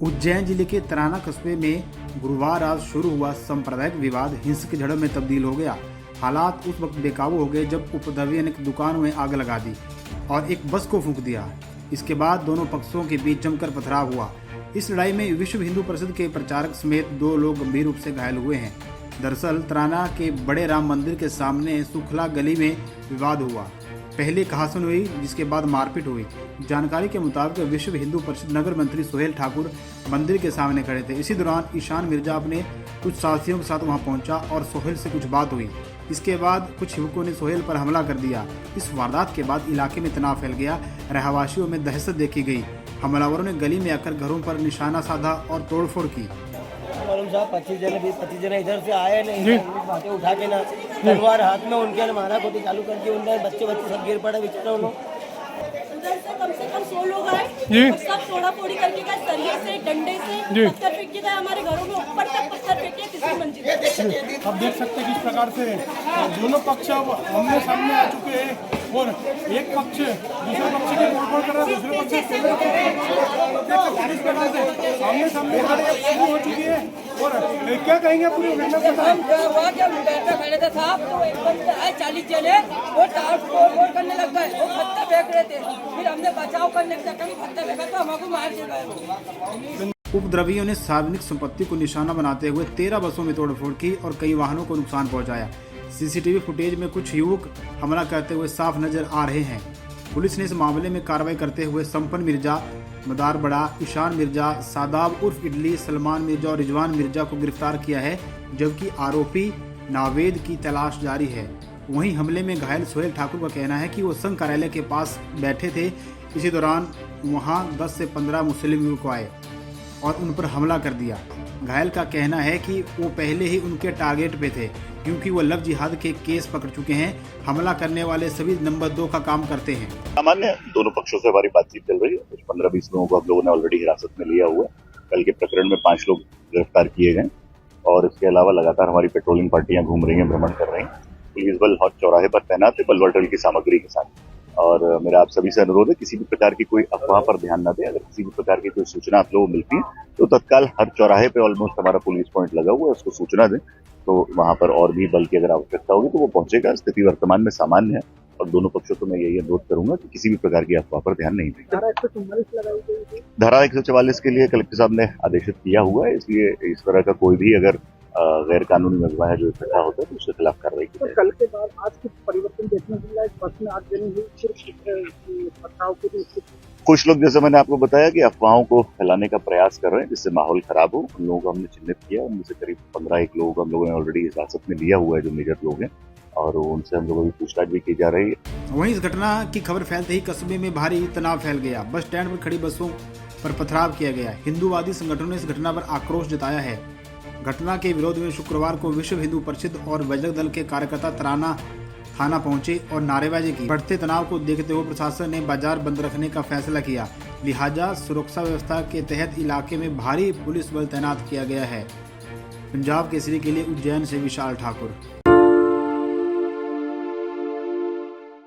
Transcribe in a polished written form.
उज्जैन जिले के तराना कस्बे में गुरुवार रात शुरू हुआ सांप्रदायिक विवाद हिंसक झड़प में तब्दील हो गया। हालात उस वक्त बेकाबू हो गए जब उपद्रवियों ने दुकानों में आग लगा दी और एक बस को फूंक दिया। इसके बाद दोनों पक्षों के बीच जमकर पथराव हुआ। इस लड़ाई में विश्व हिंदू परिषद के प्रचारक समेत 2 लोग गंभीर रूप से घायल हुए हैं। दरअसल तराना के बड़े राम मंदिर के सामने सुखला गली में विवाद हुआ। पहले कहासुन हुई, जिसके बाद मारपीट हुई। जानकारी के मुताबिक विश्व हिंदू परिषद नगर मंत्री सोहेल ठाकुर मंदिर के सामने खड़े थे। इसी दौरान ईशान मिर्जा अपने कुछ साथियों के साथ वहां पहुंचा और सोहेल से कुछ बात हुई। इसके बाद कुछ युवकों ने सोहेल पर हमला कर दिया। इस वारदात के बाद इलाके में तनाव फैल गया। रहवासियों में दहशत देखी गई। हमलावरों ने गली में आकर घरों पर निशाना साधा और तोड़फोड़ की। मालूम साहब 25 जन इधर से आए नहीं, बातें उठा के ना तलवार हाथ में उनके मारा कोटी चालू कर दी। उनके बच्चे सब गिर पड़े बेचारे। उन्होंने कम से कम 100 लोग आए और सब तोड़ा फोड़ी करके गए, सरिये से डंडे से पत्थर फेंक के गए। हमारे घरों में ऊपर तक पत्थर फेंके, तीसरी मंजिल पे। अब देख सकते हैं किस प्रकार से दोनों पक्ष अब आमने सामने आ चुके हैं और एक पक्ष दूसरे पक्ष की तोड़फोड़ कर रहा है, दूसरे पक्ष इस प्रकार से आमने सामने शुरू हो चुकी है। और क्या कहेंगे पूरी घटना के बारे में? खड़े थे साहब, तो एक बंदे आए 40 जने वो तोड़ करने लग गए। वो पत्थर फेंक रहे थे, फिर हमने बचाव करने के चक्कर में पत्थर फेंका तो हमको मार के गए। उपद्रवियों ने सार्वजनिक संपत्ति को निशाना बनाते हुए 13 बसों में तोड़फोड़ की और कई वाहनों को नुकसान पहुंचाया। सीसीटीवी फुटेज में कुछ युवक हमला करते हुए साफ नजर आ रहे हैं। पुलिस ने इस मामले में कार्रवाई करते हुए संपन्न मिर्जा, मदार बड़ा, ईशान मिर्जा, सादाब उर्फ इडली, सलमान मिर्जा और रिजवान मिर्जा को गिरफ्तार किया है, जबकि आरोपी नावेद की तलाश जारी है। वहीं हमले में घायल सोहेल ठाकुर का कहना है कि वो संघ कार्यालय के पास बैठे थे। इसी दौरान वहां 10 से 15 मुस्लिम युवक आए और उन पर हमला कर दिया। घायल का कहना है कि वो पहले ही उनके टारगेट पे थे, क्योंकि वो लव जिहाद के केस पकड़ चुके हैं। हमला करने वाले सभी नंबर 2 का काम करते हैं। सामान्य दोनों पक्षों से हमारी बातचीत चल रही है। कुछ 15-20 लोगों को आप लोगों ने ऑलरेडी हिरासत में लिया हुआ है। कल के प्रकरण में 5 लोग गिरफ्तार किए गए और इसके अलावा लगातार हमारी पेट्रोलिंग पार्टियां घूम रही हैं, भ्रमण कर रही हैं। पुलिस बल हर चौराहे पर तैनात है, बलवटल की सामग्री के साथ। और मेरा आप सभी से अनुरोध है, किसी भी प्रकार की कोई अफवाह पर ध्यान न दें। अगर किसी भी प्रकार की कोई सूचना आप लोगों को मिलती है तो तत्काल हर चौराहे पे ऑलमोस्ट हमारा पुलिस पॉइंट लगा हुआ है, उसको सूचना दें। तो वहां पर और भी बल की अगर आवश्यकता होगी तो वो पहुंचेगा। स्थिति वर्तमान में सामान्य है और दोनों पक्षों को मैं यही अनुरोध करूंगा कि किसी भी प्रकार की अफवाह पर ध्यान नहीं दें। धारा 144 के लिए कलेक्टर साहब ने आदेशित किया हुआ है, इसलिए इस तरह का कोई भी अगर गैर कानूनी मजमा है जो इकट्ठा होता है तो उसके खिलाफ कार्रवाई की जाएगी। कल के बाद आज कुछ परिवर्तन देखने को मिला है। बस में आग जमी हुई, सिर्फ पथराव के लिए कुछ लोग, जैसे मैंने आपको बताया, कि अफवाहों को फैलाने का प्रयास कर रहे हैं जिससे माहौल खराब हो। उन लोगों को हमने चिन्हित किया। उनमें से करीब 15-1 लोगों को हम लोगों ने ऑलरेडी हिरासत में लिया हुआ है, जो मेजर लोग हैं, और उनसे हम लोगों की पूछताछ भी की जा रही है। वहीं इस घटना की खबर फैलते ही कस्बे में भारी तनाव फैल गया। बस स्टैंड पर खड़ी बसों पर पथराव किया गया। हिंदूवादी संगठनों ने इस घटना पर आक्रोश जताया है। घटना के विरोध में शुक्रवार को विश्व हिंदू परिषद और बजरंग दल के कार्यकर्ता तराना थाना पहुंचे और नारेबाजी की। बढ़ते तनाव को देखते हुए प्रशासन ने बाजार बंद रखने का फैसला किया। लिहाजा सुरक्षा व्यवस्था के तहत इलाके में भारी पुलिस बल तैनात किया गया है। पंजाब केसरी के लिए उज्जैन से विशाल ठाकुर।